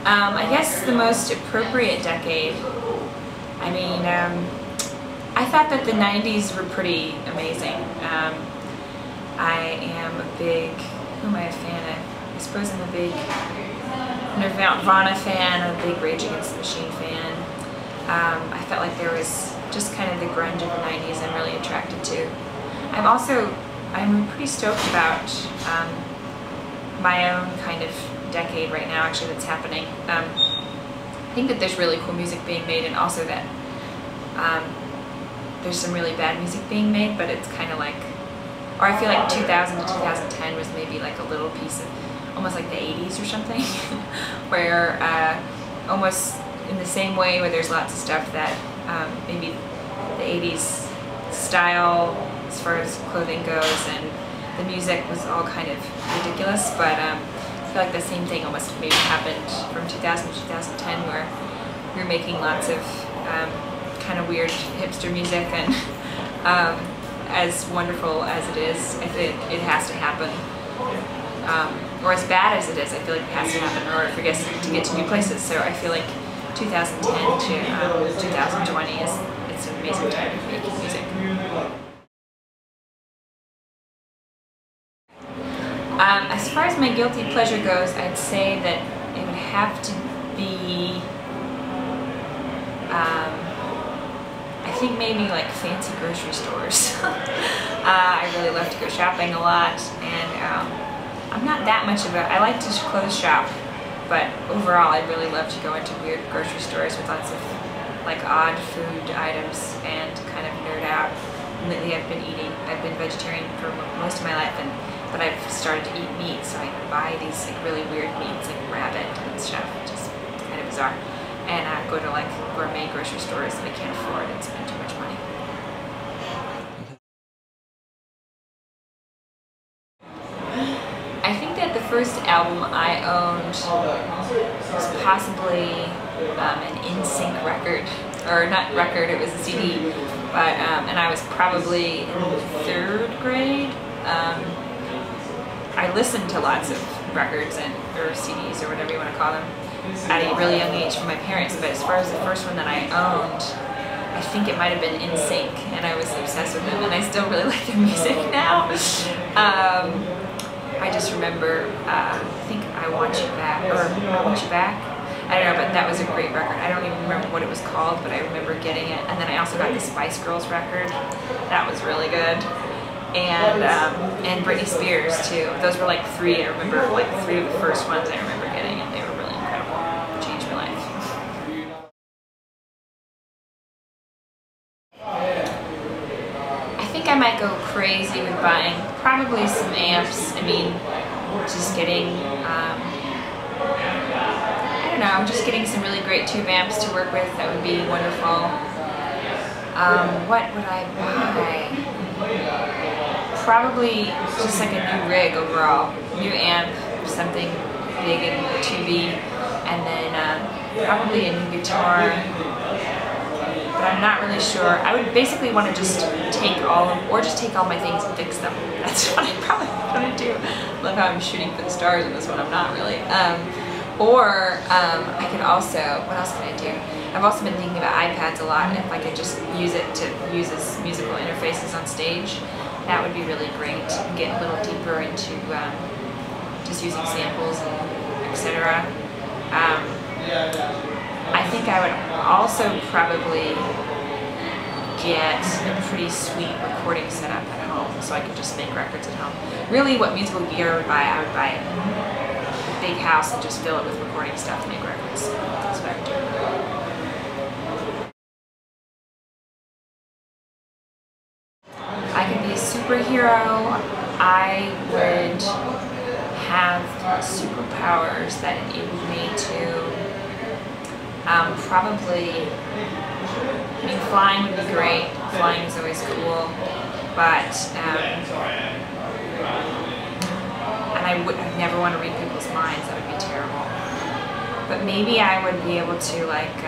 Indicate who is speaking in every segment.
Speaker 1: I guess the most appropriate decade, I mean, I thought that the 90s were pretty amazing. I am a big, who am I a fan of? I suppose I'm a big Nirvana fan, a big Rage Against the Machine fan. I felt like there was just kind of the grunge of the 90s I'm really attracted to. I'm pretty stoked about my own kind of decade right now, actually, that's happening. I think that there's really cool music being made, and also that there's some really bad music being made, but it's kind of like, or I feel like 2000 to 2010 was maybe like a little piece of, almost like the 80s or something, where almost in the same way where there's lots of stuff that maybe the 80s style as far as clothing goes and the music was all kind of ridiculous, but I feel like the same thing almost maybe happened from 2000 to 2010, where we were making lots of kind of weird hipster music, and as wonderful as it is, I think it has to happen. Or as bad as it is, I feel like it has to happen in order for us to get to new places. So I feel like 2010 to 2020 it's an amazing time of making music. As far as my guilty pleasure goes, I'd say that it would have to be, I think maybe like fancy grocery stores. I really love to go shopping a lot, and I'm not that much of a, I like to clothes shop, but overall I really love to go into weird grocery stores with lots of like odd food items and kind of nerd out. And lately I've been vegetarian for most of my life, but I've started to eat meat, so I buy these like really weird meats like rabbit and stuff, which is kind of bizarre. And I go to like gourmet grocery stores that I can't afford and spend too much money. I think that the first album I owned was possibly an NSYNC record, or not record, it was a CD, but and I was probably in 3rd grade. I listened to lots of records or CDs or whatever you want to call them at a really young age from my parents, but as far as the first one that I owned, I think it might have been NSYNC, and I was obsessed with them, and I still really like their music now. I just remember, I think I Want You Back, or I Want You Back, I don't know, but that was a great record. I don't even remember what it was called, but I remember getting it. And then I also got the Spice Girls record. That was really good. And Britney Spears too. Those were like 3, I remember like 3 of the first ones I remember getting, and they were really incredible. It changed my life. I think I might go crazy with buying probably some amps. I mean, just getting, I don't know, just getting some really great tube amps to work with. That would be wonderful. What would I buy? Probably just like a new rig overall, new amp, something big and tubey, and then probably a new guitar, but I'm not really sure. I would basically want to just take all my things and fix them. That's what I'm probably going to do. Look how I'm shooting for the stars in this one, I'm not really. I could also, what else can I do? I've also been thinking about iPads a lot, and if I could just use it to use as musical interfaces on stage, that would be really great. Get a little deeper into just using samples and etc. I think I would also probably get a pretty sweet recording setup at home, so I could just make records at home. Really, what musical gear I would buy a big house and just fill it with recording stuff and make records. That's what I would do. I could be a superhero. I would have superpowers that enable me to probably, I mean, flying would be great. Flying is always cool, but and I'd never want to read people's minds. That would be terrible. But maybe I would be able to like,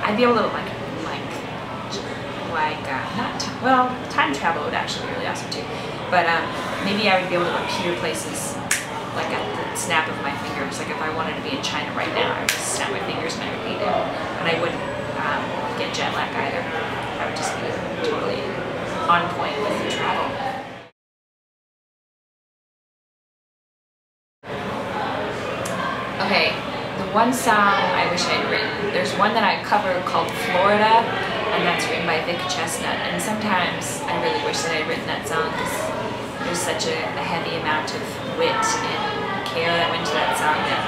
Speaker 1: I'd be able to well, time travel would actually be really awesome too. But maybe I would be able to appear places like at the snap of my fingers. Like if I wanted to be in China right now, I would just snap my fingers and I would be there. And I wouldn't get jet lag either. I would just be totally on point with the travel. Okay, the one song I wish I'd written, there's one that I cover called Florida, and that's written by Vic Chestnut, and sometimes I really wish that I'd written that song because there's such a heavy amount of wit and care that went to that song that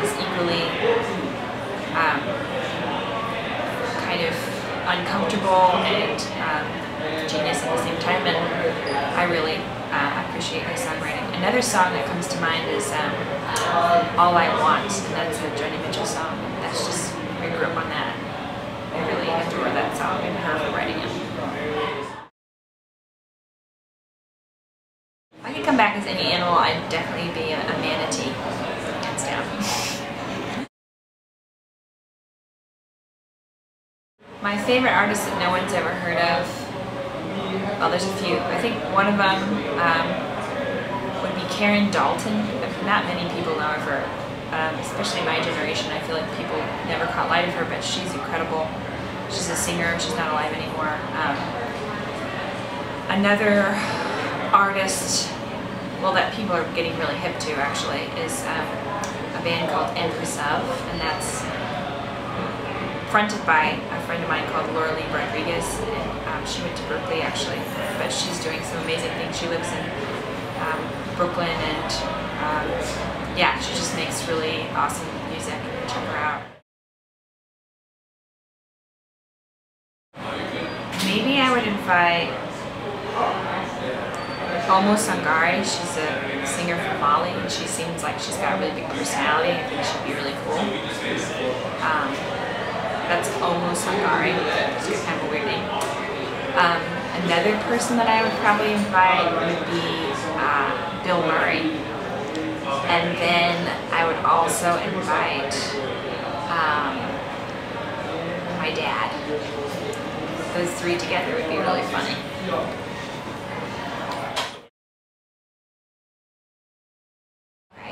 Speaker 1: is equally kind of uncomfortable and genius at the same time, and I really appreciate her songwriting. Another song that comes to mind is All I Want, and that's a Joni Mitchell song. That's just, I grew up on that. I really adore that song and her for writing it. If I could come back as any animal, I'd definitely be a manatee, hands down. My favorite artist that no one's ever heard of, well, there's a few. I think one of them would be Karen Dalton. Not many people know of her, especially my generation. I feel like people never caught light of her, but she's incredible. She's a singer. She's not alive anymore. Another artist, well, that people are getting really hip to actually, is a band called Empress of, and that's fronted by a friend of mine called Laura Lee Rodriguez. And, she went to Berkeley actually, but she's doing some amazing things. She lives in Brooklyn, and yeah, she just makes really awesome music. Check her out. Maybe I would invite Omo Sangare. She's a singer from Mali, and she seems like she's got a really big personality. I think she'd be really cool. That's Omo Sangare. It's kind of a weird name. Another person that I would probably invite would be Bill Murray. And then I would also invite my dad. Those three together would be really funny.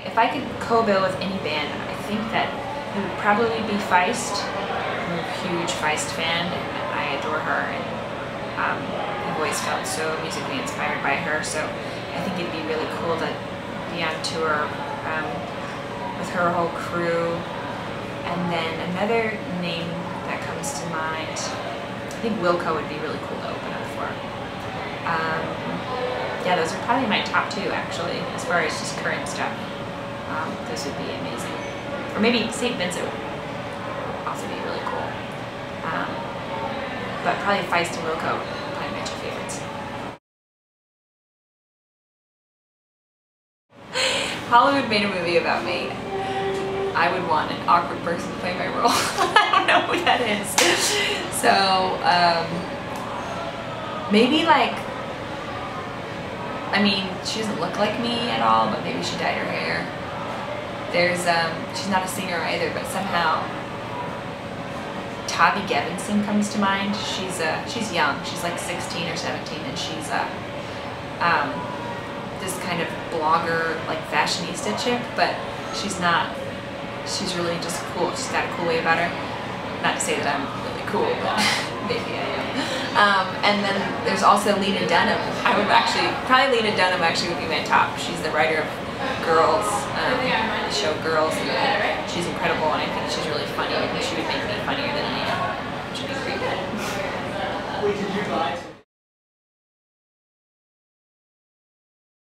Speaker 1: If I could co-bill with any band, I think that it would probably be Feist. I'm a huge Feist fan, and I adore her, and I've always felt so musically inspired by her, so I think it'd be really cool to be on tour with her whole crew. And then another name that comes to mind, I think Wilco would be really cool to open up for. Yeah, those are probably my top two actually, as far as just current stuff. Those would be amazing. Or maybe St. Vincent would also be really cool. But probably Feist and Wilco, probably my two favorites. Hollywood made a movie about me. I would want an awkward person to play my role. I don't know who that is. So, maybe like, I mean, she doesn't look like me at all, but maybe she dyed her hair. There's, she's not a singer either, but somehow Tavi Gevinson comes to mind. She's young. She's like 16 or 17, and she's this kind of blogger, like fashionista chick, but she's not. She's really just cool. She's got a cool way about her. Not to say that I'm really cool, but maybe I am. And then there's also Lena Dunham. I would actually, probably Lena Dunham actually would be my top. She's the writer of Girls, the show Girls. And she's incredible, and I think she's really funny, and she would make me funnier than I am, which would be great.